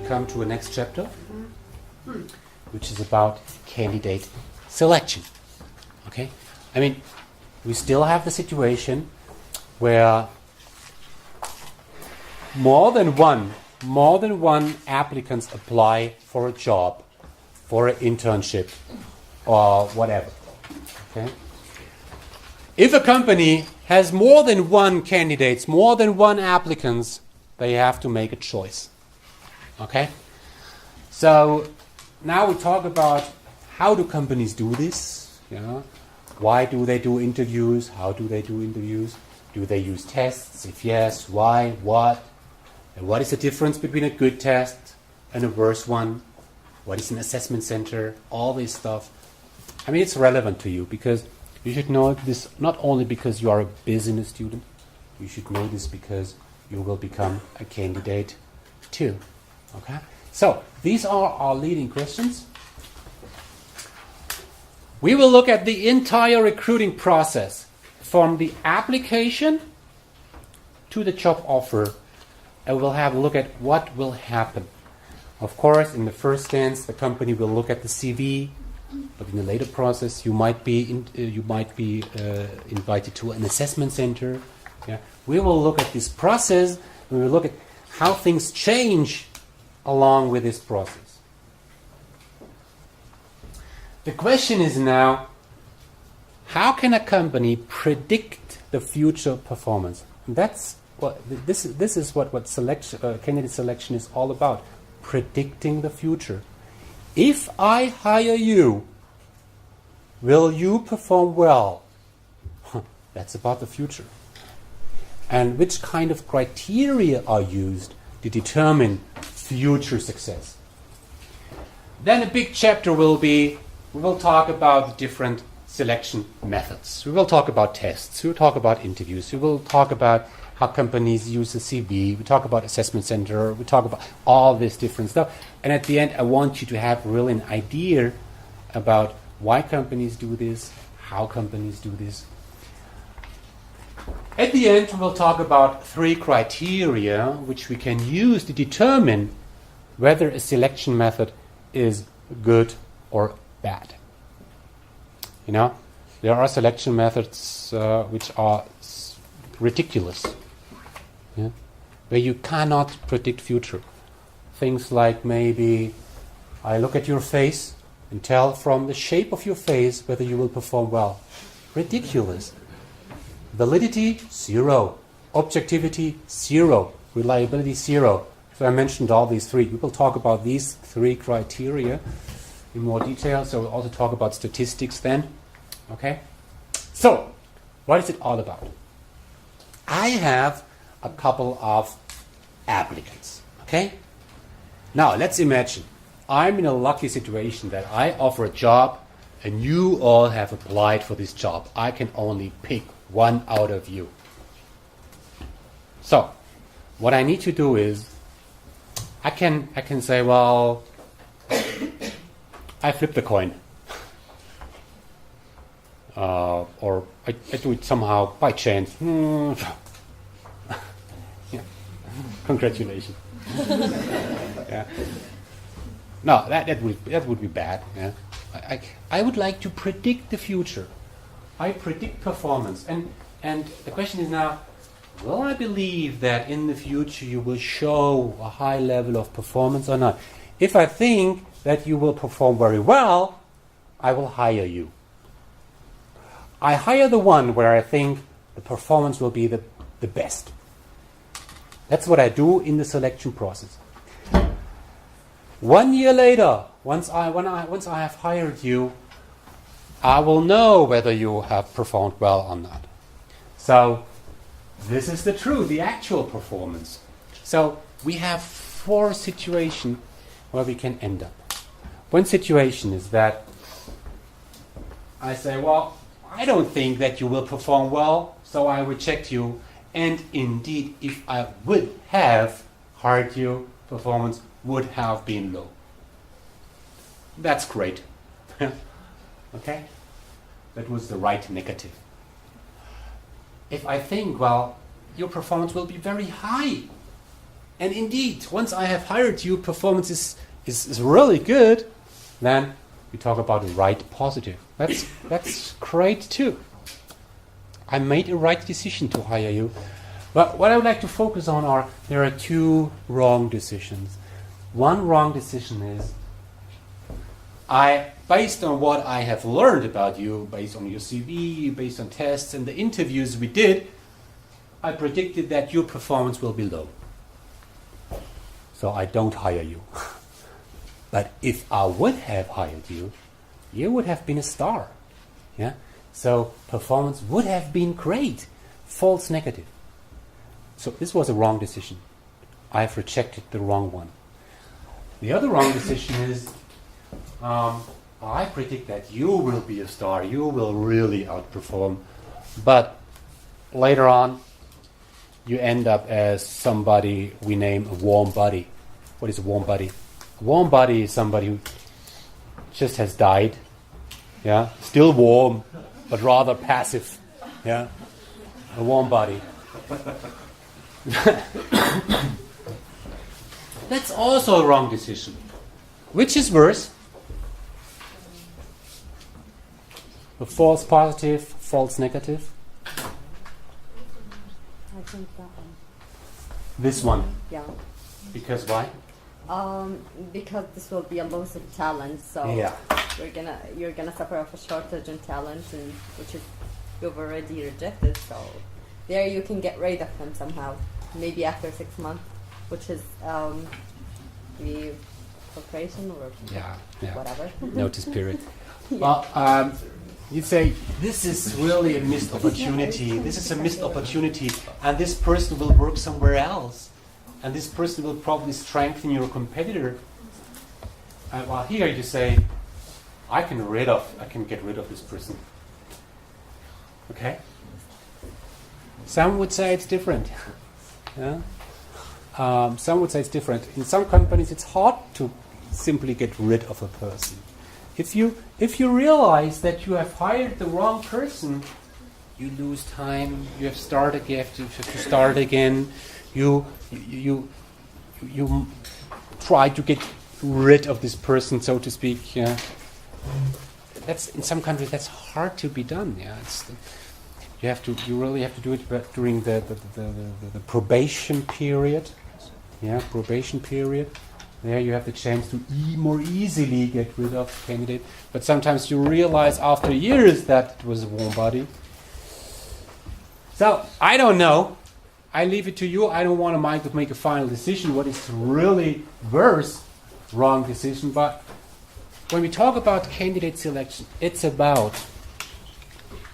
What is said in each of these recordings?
come to a next chapter, which is about candidate selection. Okay? I mean, we still have the situation where more than one applicants apply for a job, for an internship, or whatever. Okay? If a company has more than one candidates, more than one applicants, they have to make a choice. Okay? So now we talk about how do companies do this? Why do they do interviews? How do they do interviews? Do they use tests? If yes, why? What? And what is the difference between a good test and a worse one? What is an assessment center? All this stuff. I mean, it's relevant to you because you should know this not only because you are a business student, you should know this because you will become a candidate too. Okay? So, these are our leading questions. We will look at the entire recruiting process from the application to the job offer, and we'll have a look at what will happen. Of course, in the first stance, the company will look at the CV, but in the later process, you might be invited to an assessment center. Yeah. We will look at this process. We will look at how things change along with this process. The question is now, how can a company predict the future performance? And that's what this is what candidate selection is all about. Predicting the future. If I hire you, will you perform well? That's about the future. And which kind of criteria are used to determine future success? Then a big chapter will be, we will talk about the different selection methods. We will talk about tests. We will talk about interviews. We will talk about how companies use the CV. We talk about assessment center. We talk about all this different stuff. And at the end, I want you to have really an idea about why companies do this, how companies do this. At the end, we'll talk about 3 criteria which we can use to determine whether a selection method is good or bad. There are selection methods which are ridiculous, where you cannot predict future. Things like maybe I look at your face and tell from the shape of your face whether you will perform well. Ridiculous. Validity, 0. Objectivity, 0. Reliability, 0. So I mentioned all these 3. We will talk about these 3 criteria in more detail. So we'll also talk about statistics then. Okay? So, what is it all about? I have a couple of applicants. Okay? Now, let's imagine I'm in a lucky situation that I offer a job and you all have applied for this job. I can only pick one out of you. So, what I need to do is I can say, well, I flip the coin. Or I do it somehow by chance. Yeah. Congratulations. Yeah. No, that would be bad. Yeah. I would like to predict the future. I predict performance. And the question is now, will I believe that in the future you will show a high level of performance or not? If I think that you will perform very well, I will hire you. I hire the one where I think the performance will be the best. That's what I do in the selection process. 1 year later, once I have hired you, I will know whether you have performed well or not. So this is the actual performance. So we have 4 situations where we can end up. One situation is that I say, well, I don't think that you will perform well, so I reject you. And indeed, if I would have hired you, performance would have been low. That's great. Okay? That was the right negative. If I think, well, your performance will be very high, And indeed, once I have hired you, performance is really good, then we talk about the right positive. That's great too. I made a right decision to hire you. But what I would like to focus on there are two wrong decisions. One wrong decision is based on what I have learned about you, based on your CV, based on tests and the interviews we did, I predicted that your performance will be low. So I don't hire you. But if I would have hired you, you would have been a star. Yeah? So performance would have been great. False negative. So this was a wrong decision. I have rejected the wrong one. The other wrong decision is I predict that you will be a star. You will really outperform. But later on, you end up as somebody we name a warm body. What is a warm body? A warm body is somebody who just has died. Yeah, still warm, but rather passive. Yeah, a warm body. That's also a wrong decision. Which is worse? A false positive, false negative? I think that one. This one? Yeah. Because why? Because this will be a loss of talent, so Yeah. you're gonna suffer of a shortage in talent, and which is you've already rejected. So there you can get rid of them somehow, maybe after 6 months, which is the corporation or whatever. Notice period. Well, you say this is really a missed opportunity. This is a missed opportunity, and this person will work somewhere else, and this person will probably strengthen your competitor. While here you say, I can get rid of this person. Okay. Some would say it's different. Yeah. Some would say it's different. In some companies, it's hard to simply get rid of a person. If you realize that you have hired the wrong person, you lose time. You have to start again. You try to get rid of this person, so to speak. Yeah. That's in some countries that's hard to be done. Yeah. You really have to do it during the probation period. Yeah, probation period. There you have the chance to more easily get rid of the candidate. But sometimes you realize after years that it was a warm body. So, I don't know. I leave it to you. I don't want to make a final decision what is really worse, wrong decision. But when we talk about candidate selection, it's about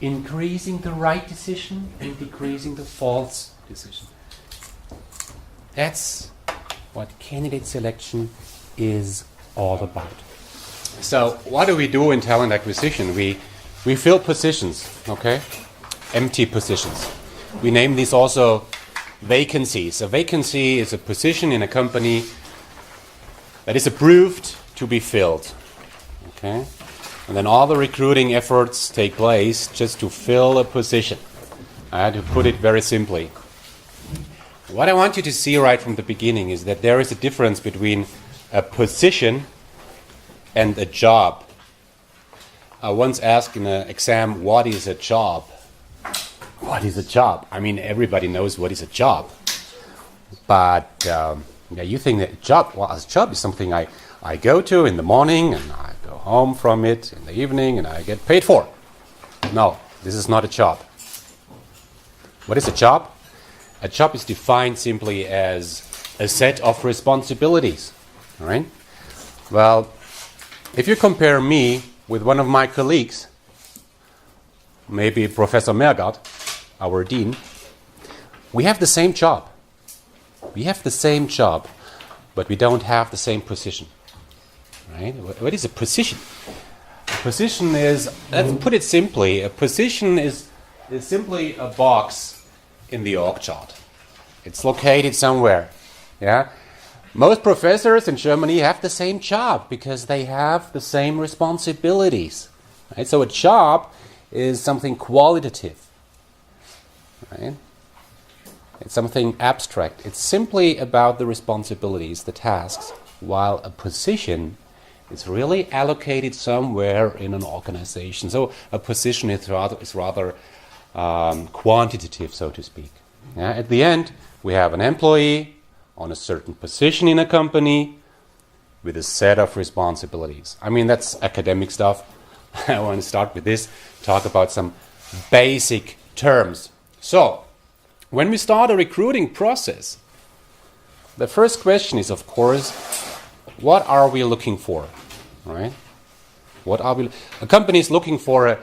increasing the right decision and decreasing the false decision. That's what candidate selection is all about. So what do we do in talent acquisition? We fill positions, okay? Empty positions. We name these also vacancies. A vacancy is a position in a company that is approved to be filled, okay? And then all the recruiting efforts take place just to fill a position. I had to put it very simply. What I want you to see right from the beginning is that there is a difference between a position and a job. I once asked in an exam, what is a job? What is a job? I mean, everybody knows what is a job. But you think that a job is something I go to in the morning and I go home from it in the evening and I get paid for. No, this is not a job. What is a job? A job is defined simply as a set of responsibilities. All right? Well, if you compare me with one of my colleagues, maybe Professor Mergard, our dean, we have the same job. We have the same job, but we don't have the same position. Right? What is a position? A position is, let's put it simply, a position is simply a box in the org chart. It's located somewhere. Yeah. Most professors in Germany have the same job because they have the same responsibilities. Right? So a job is something qualitative. Right? It's something abstract. It's simply about the responsibilities, the tasks, while a position is really allocated somewhere in an organization. So a position is rather quantitative, so to speak. Yeah? At the end, we have an employee on a certain position in a company with a set of responsibilities. I mean, that's academic stuff. I want to start with this, talk about some basic terms. So, when we start a recruiting process, the first question is, of course, what are we looking for, right? A company is looking for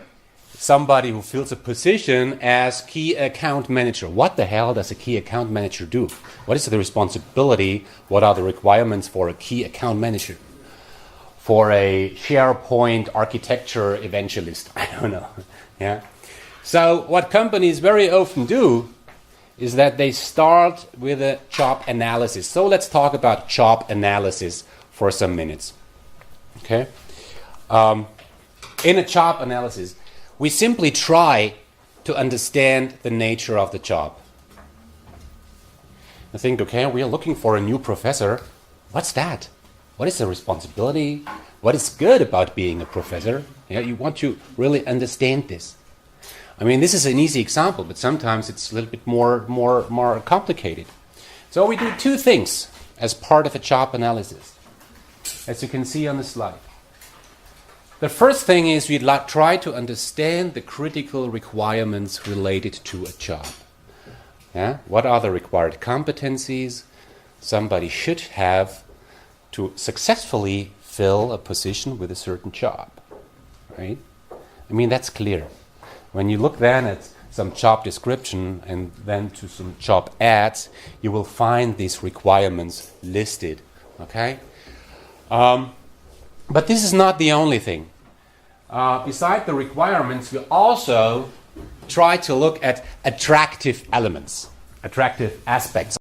somebody who fills a position as key account manager. What the hell does a key account manager do? What is the responsibility? What are the requirements for a key account manager? For a SharePoint architecture evangelist? I don't know. Yeah. So what companies very often do is that they start with a job analysis. So let's talk about job analysis for some minutes. Okay. In a job analysis, we simply try to understand the nature of the job. I think, okay, we are looking for a new professor. What's that? What is the responsibility? What is good about being a professor? Yeah, you want to really understand this. I mean, this is an easy example, but sometimes it's a little bit more complicated. So we do two things as part of a job analysis, as you can see on the slide. The first thing is we try to understand the critical requirements related to a job. Yeah? What are the required competencies somebody should have to successfully fill a position with a certain job? Right? I mean, that's clear. When you look then at some job description and then to some job ads, you will find these requirements listed. Okay? But this is not the only thing. Beside the requirements, we also try to look at attractive elements, attractive aspects